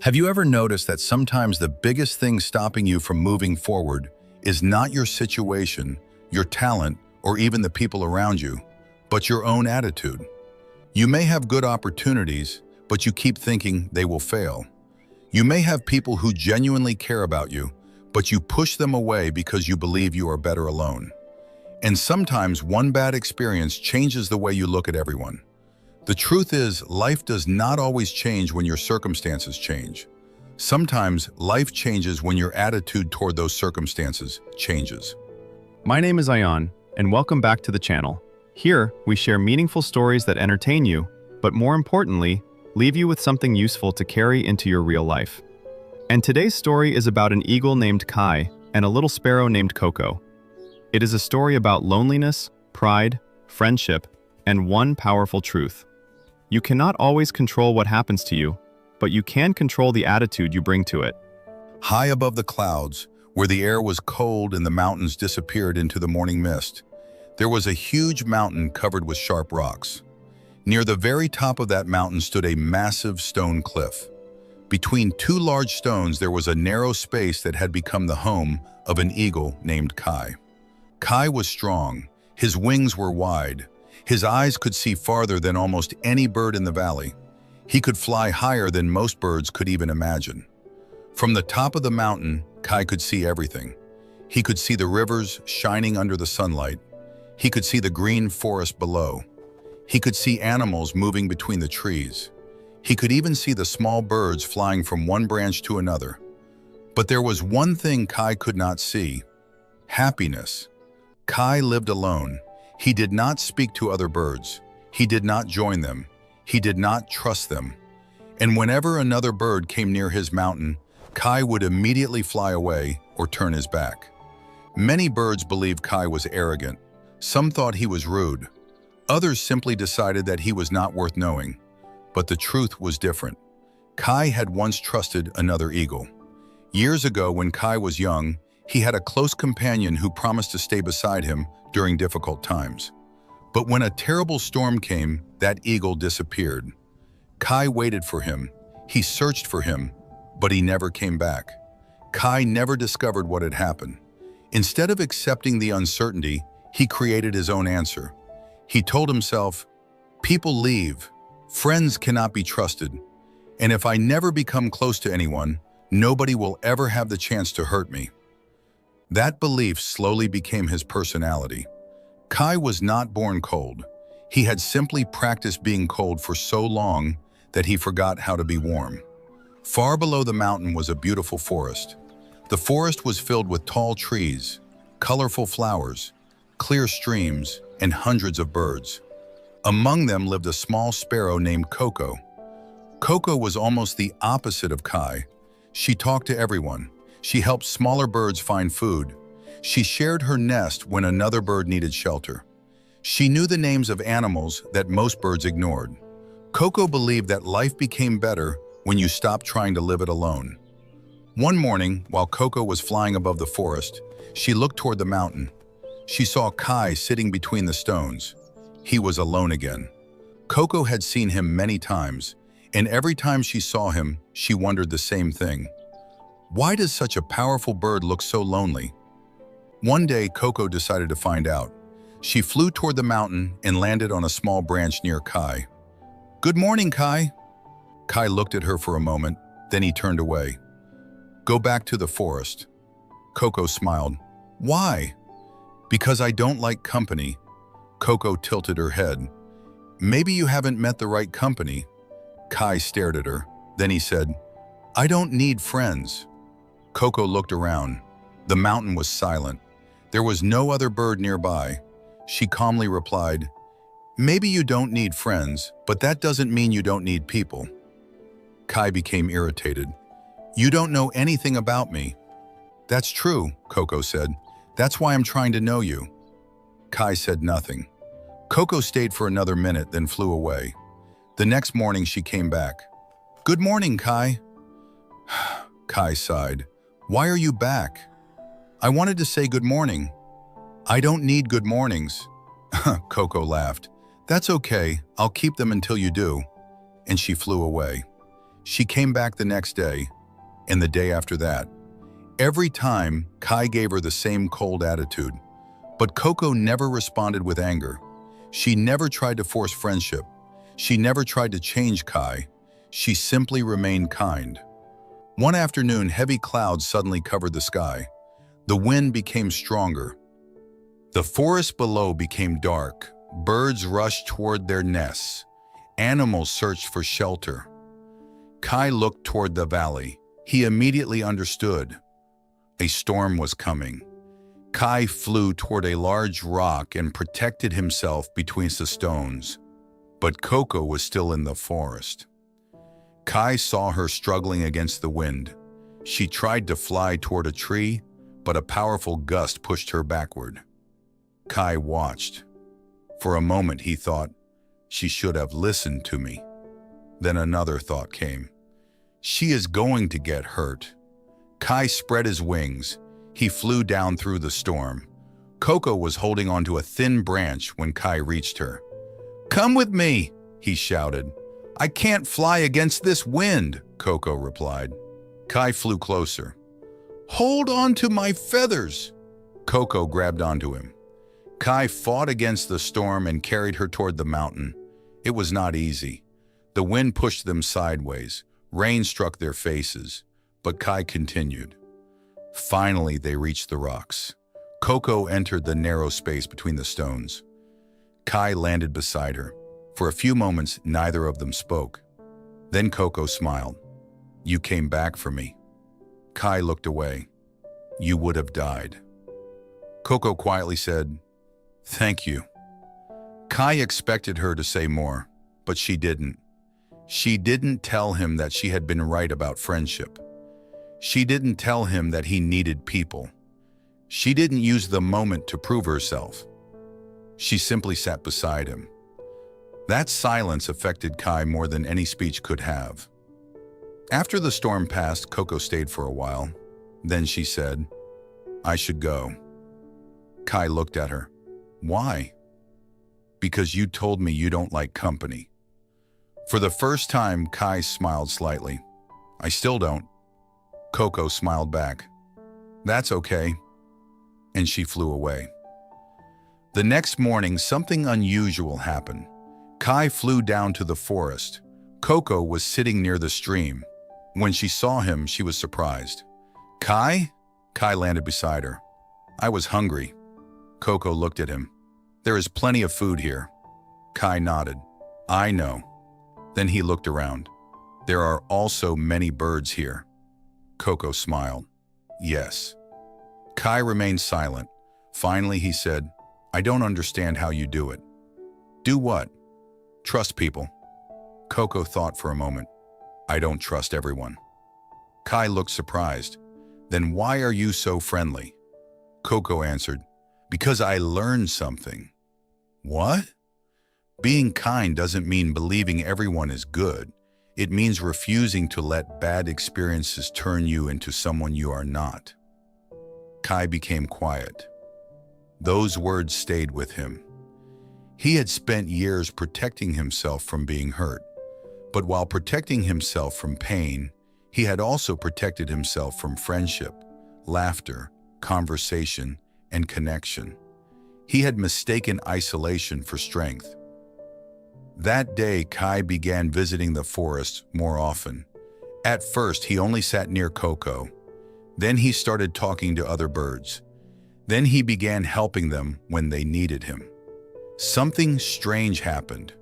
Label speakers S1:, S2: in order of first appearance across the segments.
S1: Have you ever noticed that sometimes the biggest thing stopping you from moving forward is not your situation, your talent, or even the people around you, but your own attitude? You may have good opportunities, but you keep thinking they will fail. You may have people who genuinely care about you, but you push them away because you believe you are better alone. And sometimes one bad experience changes the way you look at everyone. The truth is, life does not always change when your circumstances change. Sometimes life changes when your attitude toward those circumstances changes.
S2: My name is Ayan, and welcome back to the channel. Here, we share meaningful stories that entertain you, but more importantly, leave you with something useful to carry into your real life. And today's story is about an eagle named Kai and a little sparrow named Coco. It is a story about loneliness, pride, friendship, and one powerful truth. You cannot always control what happens to you, but you can control the attitude you bring to it.
S1: High above the clouds, where the air was cold and the mountains disappeared into the morning mist, there was a huge mountain covered with sharp rocks. Near the very top of that mountain stood a massive stone cliff. Between two large stones there was a narrow space that had become the home of an eagle named Kai. Kai was strong, his wings were wide, his eyes could see farther than almost any bird in the valley. He could fly higher than most birds could even imagine. From the top of the mountain, Kai could see everything. He could see the rivers shining under the sunlight. He could see the green forest below. He could see animals moving between the trees. He could even see the small birds flying from one branch to another. But there was one thing Kai could not see: happiness. Kai lived alone. He did not speak to other birds. He did not join them. He did not trust them. And whenever another bird came near his mountain, Kai would immediately fly away or turn his back. Many birds believed Kai was arrogant. Some thought he was rude. Others simply decided that he was not worth knowing. But the truth was different. Kai had once trusted another eagle. Years ago, when Kai was young, he had a close companion who promised to stay beside him during difficult times. But when a terrible storm came, that eagle disappeared. Kai waited for him. He searched for him, but he never came back. Kai never discovered what had happened. Instead of accepting the uncertainty, he created his own answer. He told himself, "People leave. Friends cannot be trusted. And if I never become close to anyone, nobody will ever have the chance to hurt me." That belief slowly became his personality. Kai was not born cold. He had simply practiced being cold for so long that he forgot how to be warm. Far below the mountain was a beautiful forest. The forest was filled with tall trees, colorful flowers, clear streams, and hundreds of birds. Among them lived a small sparrow named Coco. Coco was almost the opposite of Kai. She talked to everyone. She helped smaller birds find food. She shared her nest when another bird needed shelter. She knew the names of animals that most birds ignored. Coco believed that life became better when you stopped trying to live it alone. One morning, while Coco was flying above the forest, she looked toward the mountain. She saw Kai sitting between the stones. He was alone again. Coco had seen him many times, and every time she saw him, she wondered the same thing. Why does such a powerful bird look so lonely? One day, Coco decided to find out. She flew toward the mountain and landed on a small branch near Kai. "Good morning, Kai." Kai looked at her for a moment, then he turned away. "Go back to the forest." Coco smiled. "Why?" "Because I don't like company." Coco tilted her head. "Maybe you haven't met the right company." Kai stared at her. Then he said, "I don't need friends." Coco looked around. The mountain was silent. There was no other bird nearby. She calmly replied, "Maybe you don't need friends, but that doesn't mean you don't need people." Kai became irritated. "You don't know anything about me." "That's true," Coco said. "That's why I'm trying to know you." Kai said nothing. Coco stayed for another minute, then flew away. The next morning she came back. "Good morning, Kai." Kai sighed. "Why are you back?" "I wanted to say good morning." "I don't need good mornings." Coco laughed. "That's okay, I'll keep them until you do." And she flew away. She came back the next day, and the day after that. Every time, Kai gave her the same cold attitude. But Coco never responded with anger. She never tried to force friendship. She never tried to change Kai. She simply remained kind. One afternoon, heavy clouds suddenly covered the sky. The wind became stronger. The forest below became dark. Birds rushed toward their nests. Animals searched for shelter. Kai looked toward the valley. He immediately understood. A storm was coming. Kai flew toward a large rock and protected himself between the stones. But Coco was still in the forest. Kai saw her struggling against the wind. She tried to fly toward a tree, but a powerful gust pushed her backward. Kai watched. For a moment he thought, she should have listened to me. Then another thought came. She is going to get hurt. Kai spread his wings. He flew down through the storm. Coco was holding onto a thin branch when Kai reached her. "Come with me," he shouted. "I can't fly against this wind," Coco replied. Kai flew closer. "Hold on to my feathers." Coco grabbed onto him. Kai fought against the storm and carried her toward the mountain. It was not easy. The wind pushed them sideways. Rain struck their faces, but Kai continued. Finally, they reached the rocks. Coco entered the narrow space between the stones. Kai landed beside her. For a few moments, neither of them spoke. Then Coco smiled. "You came back for me." Kai looked away. "You would have died." Coco quietly said, "Thank you." Kai expected her to say more, but she didn't. She didn't tell him that she had been right about friendship. She didn't tell him that he needed people. She didn't use the moment to prove herself. She simply sat beside him. That silence affected Kai more than any speech could have. After the storm passed, Coco stayed for a while. Then she said, "I should go." Kai looked at her. "Why?" "Because you told me you don't like company." For the first time, Kai smiled slightly. "I still don't." Coco smiled back. "That's okay." And she flew away. The next morning, something unusual happened. Kai flew down to the forest. Coco was sitting near the stream. When she saw him, she was surprised. "Kai?" Kai landed beside her. "I was hungry." Coco looked at him. "There is plenty of food here." Kai nodded. "I know." Then he looked around. "There are also many birds here." Coco smiled. "Yes." Kai remained silent. Finally, he said, "I don't understand how you do it." "Do what?" "Trust people." Coco thought for a moment. "I don't trust everyone." Kai looked surprised. "Then why are you so friendly?" Coco answered, "Because I learned something." "What?" "Being kind doesn't mean believing everyone is good. It means refusing to let bad experiences turn you into someone you are not." Kai became quiet. Those words stayed with him. He had spent years protecting himself from being hurt. But while protecting himself from pain, he had also protected himself from friendship, laughter, conversation, and connection. He had mistaken isolation for strength. That day, Kai began visiting the forest more often. At first, he only sat near Coco. Then he started talking to other birds. Then he began helping them when they needed him. Something strange happened.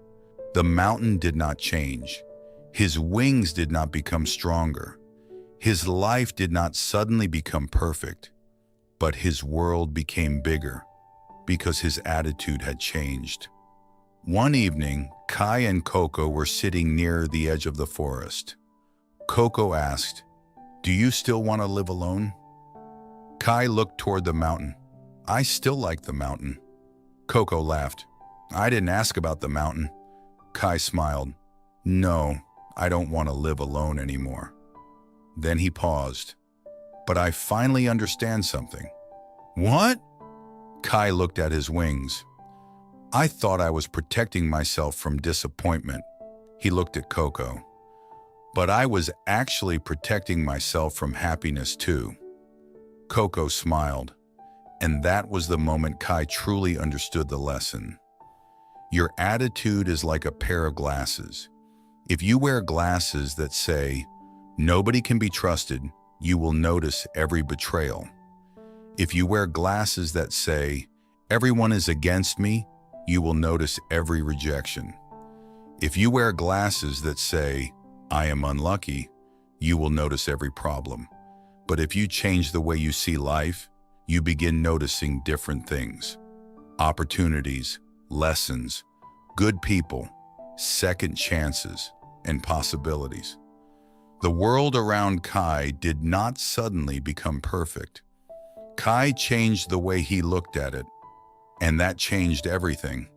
S1: The mountain did not change. His wings did not become stronger. His life did not suddenly become perfect. But his world became bigger because his attitude had changed. One evening, Kai and Coco were sitting near the edge of the forest. Coco asked, "Do you still want to live alone?" Kai looked toward the mountain. "I still like the mountain." Coco laughed. "I didn't ask about the mountain." Kai smiled. "No, I don't want to live alone anymore." Then he paused. "But I finally understand something." "What?" Kai looked at his wings. "I thought I was protecting myself from disappointment." He looked at Coco. But I was actually protecting myself from happiness too. Coco smiled, and that was the moment Kai truly understood the lesson. Your attitude is like a pair of glasses. If you wear glasses that say, "Nobody can be trusted," you will notice every betrayal. If you wear glasses that say, "Everyone is against me," you will notice every rejection. If you wear glasses that say, "I am unlucky," you will notice every problem. But if you change the way you see life, you begin noticing different things. Opportunities, lessons, good people, second chances, and possibilities. The world around Kai did not suddenly become perfect. Kai changed the way he looked at it, and that changed everything.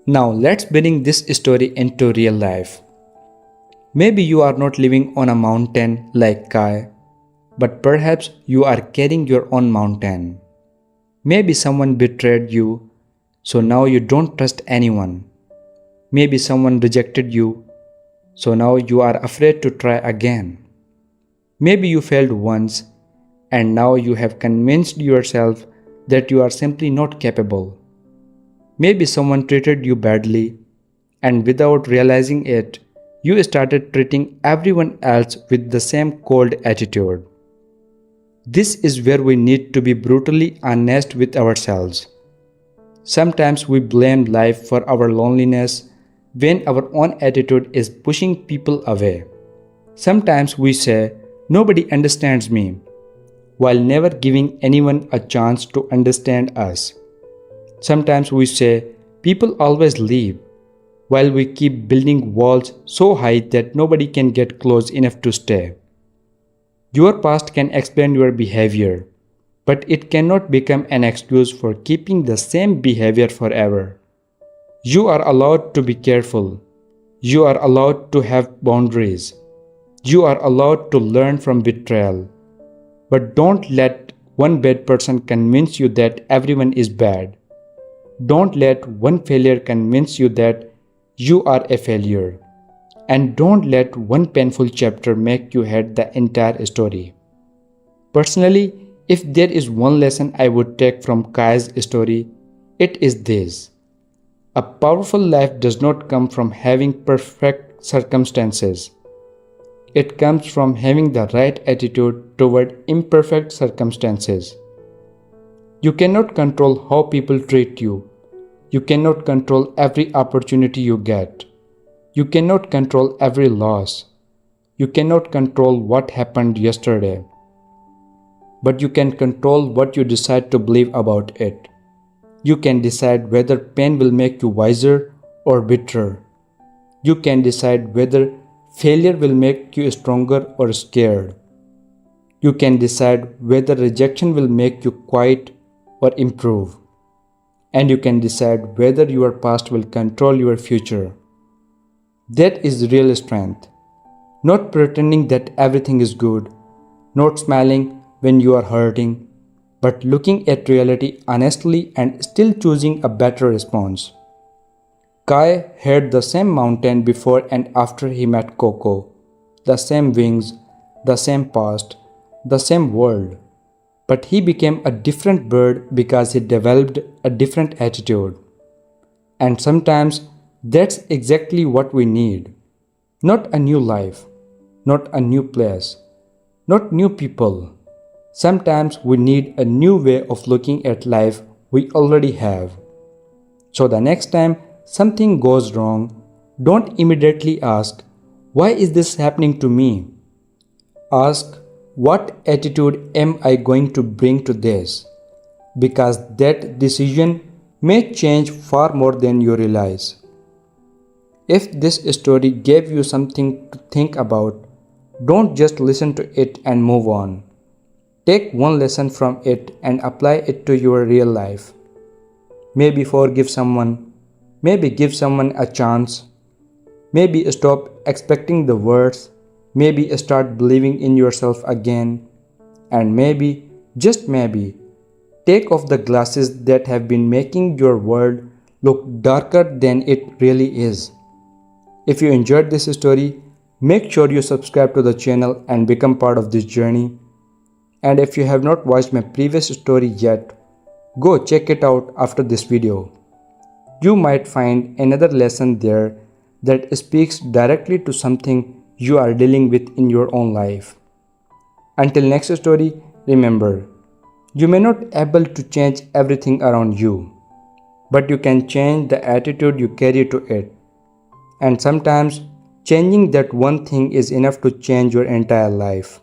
S3: Now let's bring this story into real life. Maybe you are not living on a mountain like Kai, but perhaps you are carrying your own mountain. Maybe someone betrayed you, so now you don't trust anyone. Maybe someone rejected you, so now you are afraid to try again. Maybe you failed once, and now you have convinced yourself that you are simply not capable. Maybe someone treated you badly, and without realizing it, you started treating everyone else with the same cold attitude. This is where we need to be brutally honest with ourselves. Sometimes we blame life for our loneliness when our own attitude is pushing people away. Sometimes we say, "Nobody understands me," while never giving anyone a chance to understand us. Sometimes we say, "People always leave," while we keep building walls so high that nobody can get close enough to stay. Your past can explain your behavior, but it cannot become an excuse for keeping the same behavior forever. You are allowed to be careful. You are allowed to have boundaries. You are allowed to learn from betrayal. But don't let one bad person convince you that everyone is bad. Don't let one failure convince you that you are a failure. And don't let one painful chapter make you hate the entire story. Personally, if there is one lesson I would take from Kai's story, it is this. A powerful life does not come from having perfect circumstances. It comes from having the right attitude toward imperfect circumstances. You cannot control how people treat you. You cannot control every opportunity you get. You cannot control every loss. You cannot control what happened yesterday. But you can control what you decide to believe about it. You can decide whether pain will make you wiser or bitter. You can decide whether failure will make you stronger or scared. You can decide whether rejection will make you quiet or improve. And you can decide whether your past will control your future. That is real strength. Not pretending that everything is good, not smiling when you are hurting, but looking at reality honestly and still choosing a better response. Kai had the same mountain before and after he met Coco, the same wings, the same past, the same world. But he became a different bird because he developed a different attitude. And sometimes that's exactly what we need. Not a new life, not a new place, not new people. Sometimes we need a new way of looking at life we already have. So the next time something goes wrong, don't immediately ask, "Why is this happening to me?" Ask, "What attitude am I going to bring to this?" Because that decision may change far more than you realize. If this story gave you something to think about, don't just listen to it and move on. Take one lesson from it and apply it to your real life. Maybe forgive someone. Maybe give someone a chance. Maybe stop expecting the worst. Maybe start believing in yourself again. And maybe, just maybe, take off the glasses that have been making your world look darker than it really is. If you enjoyed this story, Make sure you subscribe to the channel and become part of this journey. And if you have not watched my previous story yet, go check it out after this video. You might find another lesson there that speaks directly to something you are dealing with in your own life. Until next story, remember, you may not be able to change everything around you, but you can change the attitude you carry to it. And sometimes, changing that one thing is enough to change your entire life.